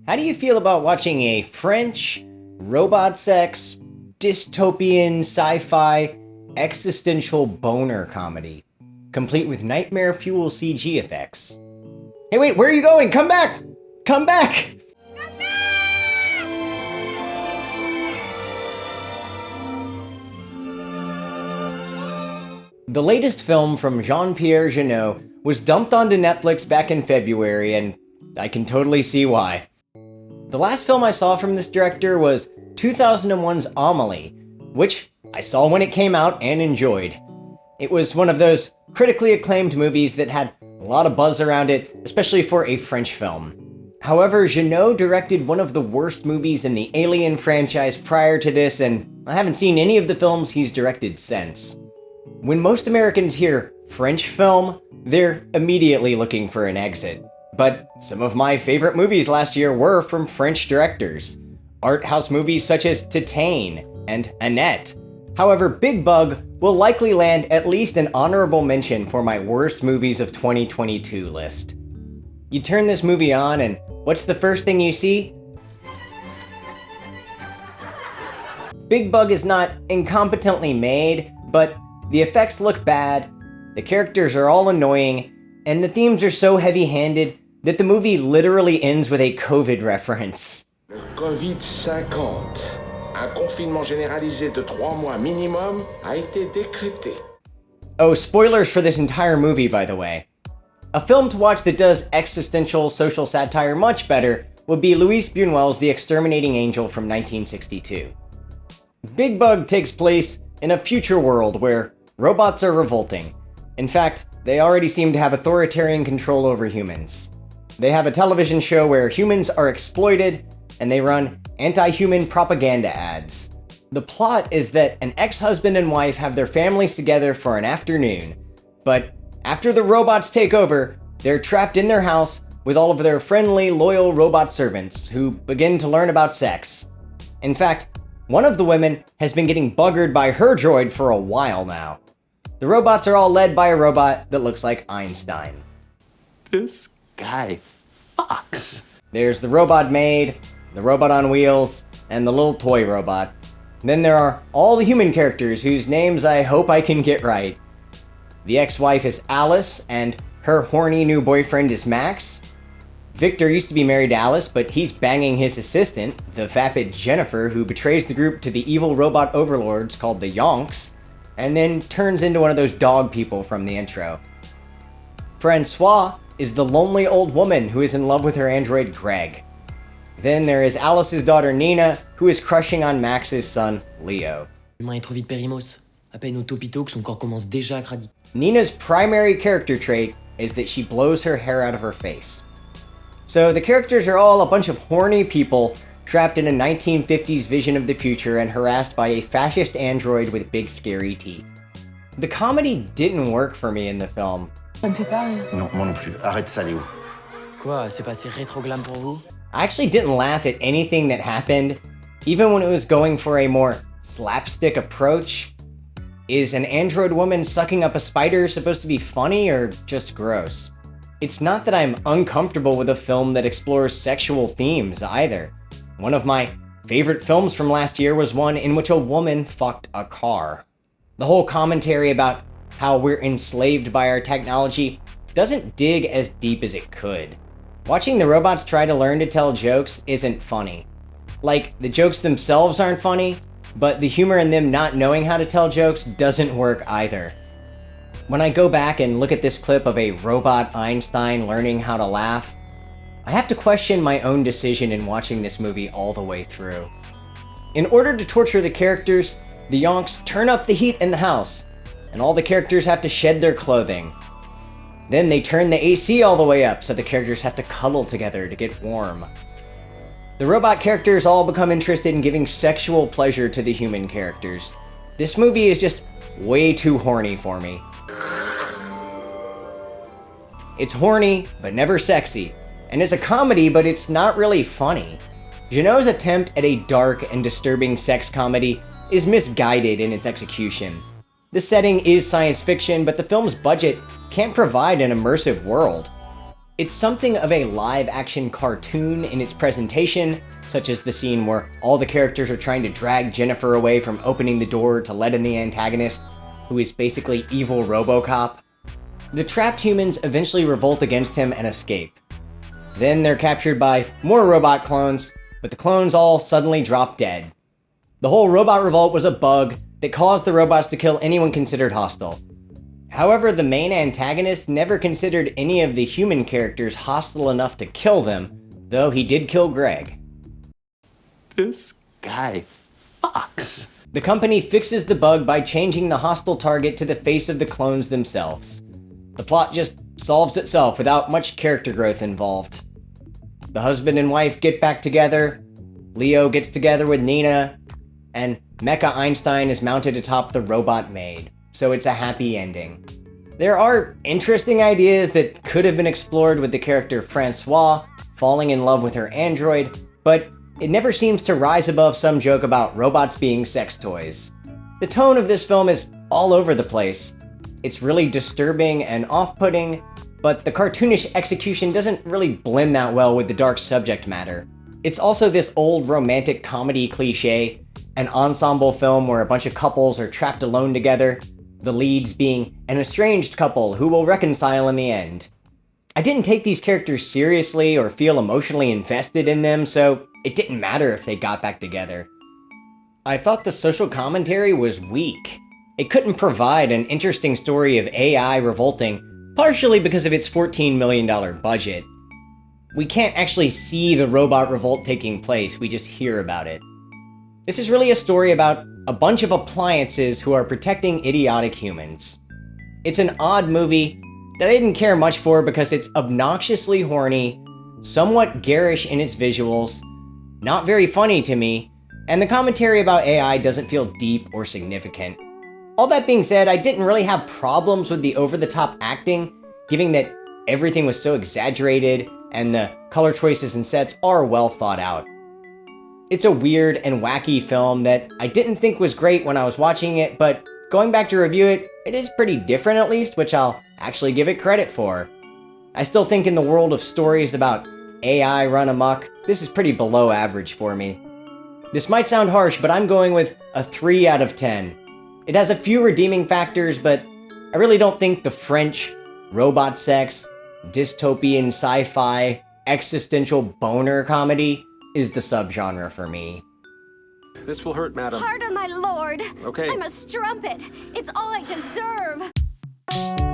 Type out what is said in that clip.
How do you feel about watching a French, robot sex, dystopian, sci-fi, existential boner comedy, complete with nightmare fuel CG effects? Hey wait, where are you going? Come back! Come back! The latest film from Jean-Pierre Jeunet was dumped onto Netflix back in February, and I can totally see why. The last film I saw from this director was 2001's Amélie, which I saw when it came out and enjoyed. It was one of those critically acclaimed movies that had a lot of buzz around it, especially for a French film. However, Jeunet directed one of the worst movies in the Alien franchise prior to this, and I haven't seen any of the films he's directed since. When most Americans hear French film, they're immediately looking for an exit. But some of my favorite movies last year were from French directors. Art house movies such as Titane and Annette. However, Big Bug will likely land at least an honorable mention for my worst movies of 2022 list. You turn this movie on and what's the first thing you see? Big Bug is not incompetently made, but the effects look bad, the characters are all annoying, and the themes are so heavy-handed that the movie literally ends with a COVID reference. Le Covid-50, un confinement généralisé de 3 mois minimum, a été décrété. Oh, spoilers for this entire movie, by the way. A film to watch that does existential social satire much better would be Louis Buñuel's The Exterminating Angel from 1962. Big Bug takes place in a future world where robots are revolting. In fact, they already seem to have authoritarian control over humans. They have a television show where humans are exploited, and they run anti-human propaganda ads. The plot is that an ex-husband and wife have their families together for an afternoon, but after the robots take over, they're trapped in their house with all of their friendly, loyal robot servants who begin to learn about sex. In fact, one of the women has been getting buggered by her droid for a while now. The robots are all led by a robot that looks like Einstein. This guy fucks. There's the robot maid, the robot on wheels, and the little toy robot. Then there are all the human characters whose names I hope I can get right. The ex-wife is Alice, and her horny new boyfriend is Max. Victor used to be married to Alice, but he's banging his assistant, the vapid Jennifer, who betrays the group to the evil robot overlords called the Yonks, and then turns into one of those dog people from the intro. Francois is the lonely old woman who is in love with her android Greg. Then there is Alice's daughter Nina, who is crushing on Max's son Leo. L'humain est trop vite périmos. À peine au topito que son corps commence déjà à craquer. Nina's primary character trait is that she blows her hair out of her face. So the characters are all a bunch of horny people trapped in a 1950s vision of the future and harassed by a fascist android with big scary teeth. The comedy didn't work for me in the film. Ça me fait pas rire. Non, moi non plus. Arrête ça, Léo. Quoi, c'est pas assez rétro-glam pour vous? I actually didn't laugh at anything that happened, even when it was going for a more slapstick approach. Is an android woman sucking up a spider supposed to be funny or just gross? It's not that I'm uncomfortable with a film that explores sexual themes either. One of my favorite films from last year was one in which a woman fucked a car. The whole commentary about how we're enslaved by our technology doesn't dig as deep as it could. Watching the robots try to learn to tell jokes isn't funny. Like, the jokes themselves aren't funny, but the humor in them not knowing how to tell jokes doesn't work either. When I go back and look at this clip of a robot Einstein learning how to laugh, I have to question my own decision in watching this movie all the way through. In order to torture the characters, the Yonks turn up the heat in the house, and all the characters have to shed their clothing. Then they turn the AC all the way up so the characters have to cuddle together to get warm. The robot characters all become interested in giving sexual pleasure to the human characters. This movie is just way too horny for me. It's horny, but never sexy. And it's a comedy, but it's not really funny. Jeunet's attempt at a dark and disturbing sex comedy is misguided in its execution. The setting is science fiction, but the film's budget can't provide an immersive world. It's something of a live-action cartoon in its presentation, such as the scene where all the characters are trying to drag Jennifer away from opening the door to let in the antagonist, who is basically evil RoboCop. The trapped humans eventually revolt against him and escape. Then they're captured by more robot clones, but the clones all suddenly drop dead. The whole robot revolt was a bug that caused the robots to kill anyone considered hostile. However, the main antagonist never considered any of the human characters hostile enough to kill them, though he did kill Greg. This guy fucks. The company fixes the bug by changing the hostile target to the face of the clones themselves. The plot just solves itself without much character growth involved. The husband and wife get back together, Leo gets together with Nina, and Mecha Einstein is mounted atop the robot maid, so it's a happy ending. There are interesting ideas that could have been explored with the character Francois falling in love with her android, but it never seems to rise above some joke about robots being sex toys. The tone of this film is all over the place. It's really disturbing and off-putting, but the cartoonish execution doesn't really blend that well with the dark subject matter. It's also this old romantic comedy cliche, an ensemble film where a bunch of couples are trapped alone together, the leads being an estranged couple who will reconcile in the end. I didn't take these characters seriously or feel emotionally invested in them, so it didn't matter if they got back together. I thought the social commentary was weak. It couldn't provide an interesting story of AI revolting, partially because of its $14 million budget. We can't actually see the robot revolt taking place, we just hear about it. This is really a story about a bunch of appliances who are protecting idiotic humans. It's an odd movie that I didn't care much for because it's obnoxiously horny, somewhat garish in its visuals, not very funny to me, and the commentary about AI doesn't feel deep or significant. All that being said, I didn't really have problems with the over-the-top acting, given that everything was so exaggerated and the color choices and sets are well thought out. It's a weird and wacky film that I didn't think was great when I was watching it, but going back to review it, it is pretty different at least, which I'll actually give it credit for. I still think in the world of stories about AI run amok, this is pretty below average for me. This might sound harsh, but I'm going with a 3 out of 10. It has a few redeeming factors, but I really don't think the French, robot sex, dystopian sci-fi, existential boner comedy is the subgenre for me. This will hurt, madam. Pardon, my lord. Okay. I'm a strumpet. It's all I deserve.